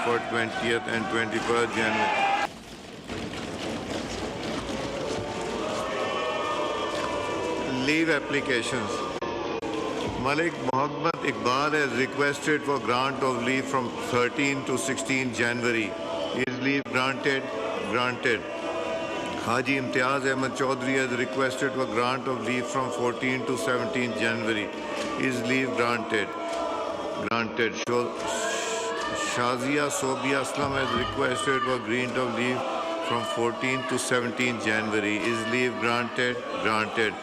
for 20th and 21st January. Leave applications. Malik Muhammad Iqbal has requested for grant of leave from 13 to 16 January. Is leave granted? Granted. Haji Imtiaz Ahmed Chaudhry has requested for grant of leave from 14 to 17 January. Is leave granted? Granted. Shazia Sobia Aslam has requested for grant of leave from 14 to 17 January. Is leave granted? Granted.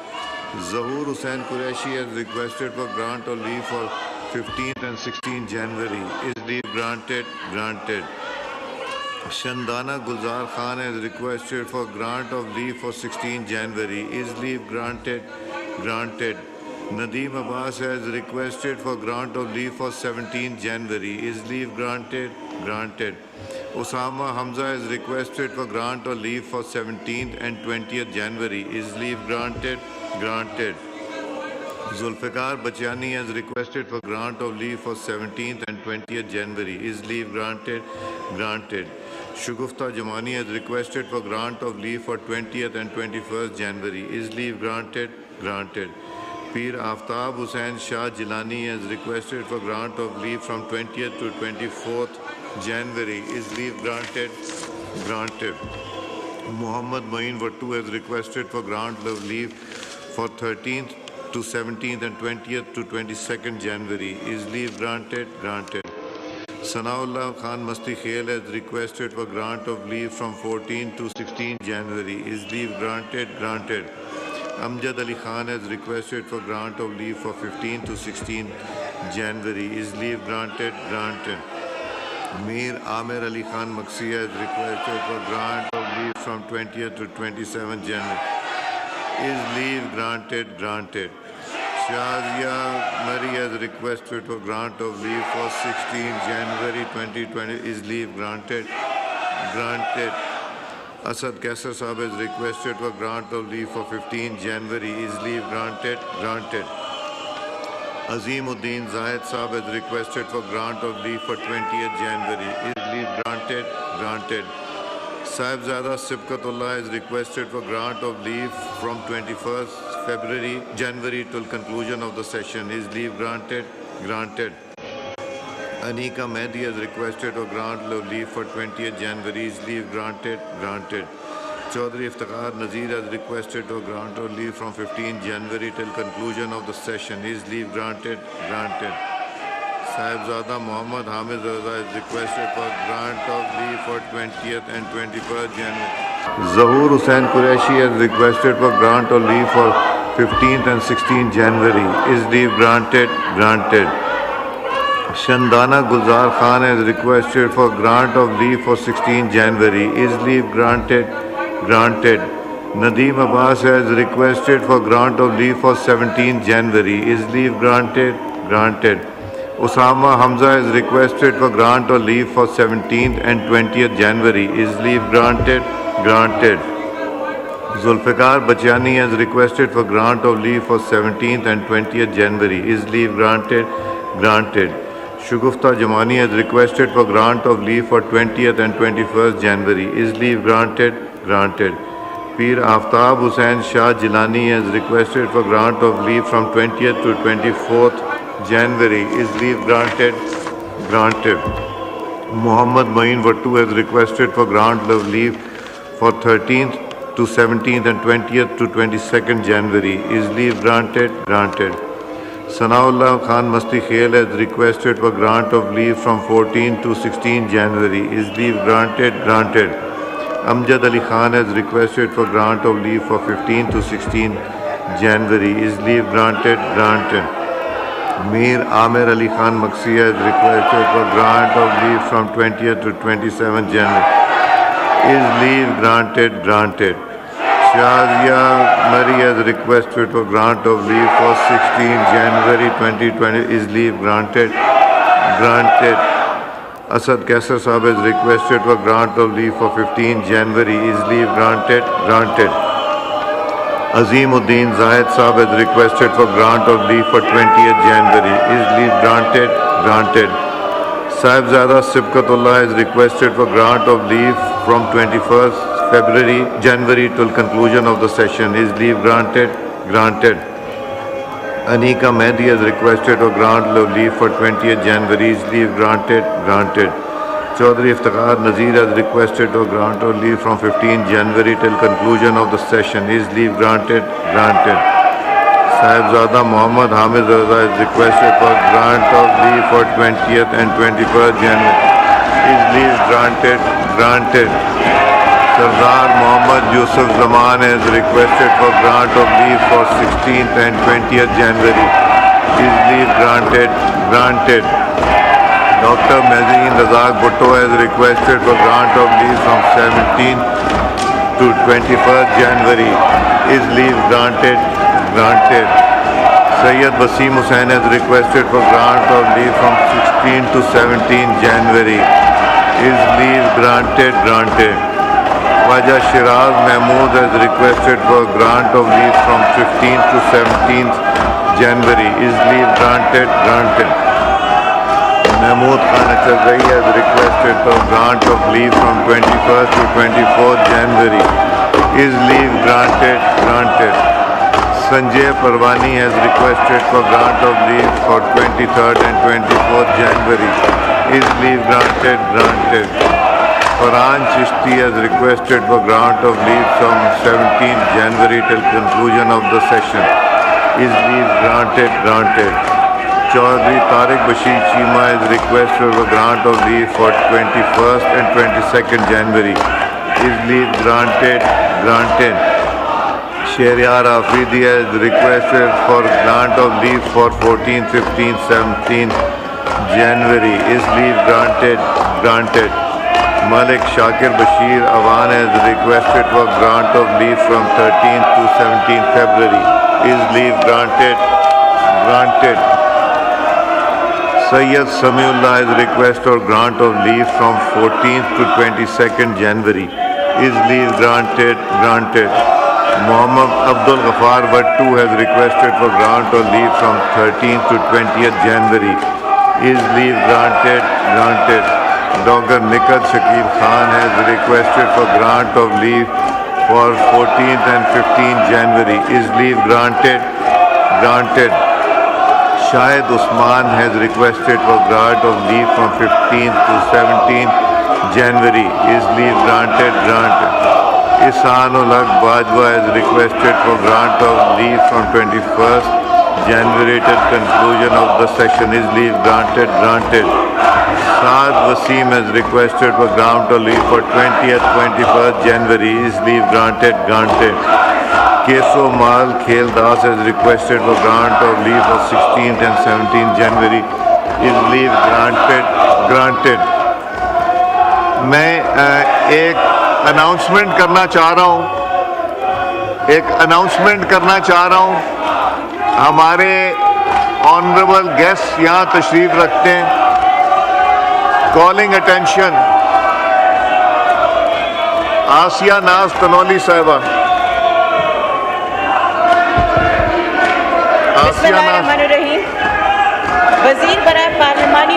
Zahoor Hussain Qureshi has requested for grant of leave for 15th and 16 January. Is leave granted? Granted. Shandana Gulzar Khan has requested for grant of leave for 16 January. Is leave granted? Granted. Nadeem Abbas has requested for grant of leave for 17 January. Is leave granted? Granted. Osama Hamza has requested for grant of leave for 17th and 20th January. Is leave granted? Granted. Zulfikar Bachani has requested for grant of leave for 17th and 20th January. Is leave granted? Granted. Shugufta Jamani has requested for grant of leave for 20th and 21st January. Is leave granted? Granted. Pir Aftab Hussain Shah Jilani has requested for grant of leave from 20th to 24th January. Is leave granted? Granted. Muhammad Moeen Wattu has requested for grant of leave for 13th to 17th and 20th to 22nd January. Is leave granted? Granted. Sanaullah Khan Masti Khail has requested for grant of leave from 14 to 16 January. Is leave granted? Granted. Amjad Ali Khan has requested for grant of leave for 15 to 16 January. Is leave granted? Granted. Mir Amir Ali Khan Maksi has requested for grant of leave from 20th to 27 January. Is leave granted? Granted. Shazia Mari has requested for grant of leave for 16 January 2020. Is leave granted? Granted. Asad Kaisar Saab has requested for grant of leave for 15 January. Is leave granted? Granted. Azimuddin Zahid Saab has requested for grant of leave for 20th January. Is leave granted? Granted. Sahibzada Sibkatullah has requested for grant of leave from 21st January till conclusion of the session. Is leave granted? Granted. Anika Mehdi has requested for grant of leave for 20th January. Is leave granted? Granted. Chaudhry Iftikhar Nazir has requested for grant of leave from 15 January till conclusion of the session. Is leave granted? Granted. Sahibzada Muhammad Hamid Raza has requested for grant of leave for 20th and 21st January. Zahoor Hussain Qureshi has requested for grant of leave for 15th and 16th January. Is leave granted? Granted. Shandana Gulzar Khan has requested for grant of leave for 16 January. Is leave granted? Granted. Nadeem Abbas has requested for grant of leave for 17 January. Is leave granted? Granted. Osama Hamza has requested for grant of leave for 17th and 20th January. Is leave granted? Granted. Zulfikar Bachani has requested for grant of leave for 17th and 20th January. Is leave granted? Granted. Shugufta Jamani has requested for grant of leave for 20th and 21st January. Is leave granted? Granted. Pir Aftab Hussain Shah Jilani has requested for grant of leave from 20th to 24th January. Is leave granted? Granted. Muhammad Moeen Wattu has requested for grant of leave for 13th to 17th and 20th to 22nd January. Is leave granted? Granted. Sanaullah Khan Masti Khail has requested for grant of leave from 14 to 16 January. Is leave granted? Granted. Amjad Ali Khan has requested for grant of leave for 15 to 16 January. Is leave granted? Granted. Mir Amir Ali Khan Maksi has requested for grant of leave from 20th to 27 January. Is leave granted? Granted. Shazia Mari has requested for grant of leave for 16 January 2020. Is leave granted? Granted. Asad Kaisar Saab has requested for grant of leave for 15 January. Is leave granted? Granted. Azimuddin Zahid Saab has requested for grant of leave for 20th January. Is leave granted? Granted. Sahibzada Sibkatullah is requested for grant of leave from 21st January till conclusion of the session. Is leave granted? Granted. Anika Mehdi has requested for grant of leave for 20th January. Is leave granted? Granted. Chaudhry Iftikhar Nazir has requested for grant of leave from 15th January till conclusion of the session. Is leave granted? Granted. Sahibzada Muhammad Hamid Raza is requested for grant of leave for 20th and 21st January. Is leave granted? Granted. Sardar Muhammad Yusuf Zaman is requested for grant of leave for 16th and 20th January. Is leave granted? Granted. Dr. Mazin Razak Bhutto has requested for grant of leave from 17th to 21st January. Is leave granted? Granted. Sayyid Wasim Hussain has requested for grant of leave from 16th to 17th January. Is leave granted? Granted. Khwaja Shiraz Mahmood has requested for grant of leave from 15th to 17th January. Is leave granted? Granted. Mahmood Khan Achazai has requested for grant of leave from 21st to 24th January. Is leave granted? Granted. Sanjay Parwani has requested for grant of leave for 23rd and 24th January. Is leave granted? Granted. Farhan Chishti has requested for grant of leave from 17th January till conclusion of the session. Is leave granted? Granted. Chaudhry Tariq Bashir Chima has requested for grant of leave for 21st and 22nd January. Is leave granted? Granted. Shehryar Afridi has requested for grant of leave for 14th, 15th, 17th January. Is leave granted? Granted. Malik Shakir Bashir Awan has requested for grant of leave from 13th to 17th February. Is leave granted? Granted. Sayyid Samiullah has requested for grant of leave from 14th to 22nd January. Is leave granted? Granted. Muhammad Abdul Ghaffar Bhattu has requested for grant of leave from 13th to 20th January. Is leave granted? Granted. Dr. Nikat Shakib Khan has requested for grant of leave for 14th and 15th January. Is leave granted? Granted. Shahid Usman has requested for grant of leave from 15th to 17th January. Is leave granted? Granted. Ihsanul Haq Bajwa has requested for grant of leave from 21st January till conclusion of the session. Is leave granted? Granted. Saad Wasim has requested for grant of leave for 20th, 21st January. Is leave granted? Granted. Keso Mal Khel Das has requested for grant of leave for 16th and 17th January. Is leave granted? Granted. मैं एक announcement करना चाह रहा हूँ हमारे honourable guest यहाँ तशरीफ रखते हैं. कॉलिंग अटेंशन आसिया नाज तनौली साहिबा. बिस्मिल्लाहिर्रहमानिर्रहीम. वजीर बराए पार्लिमानी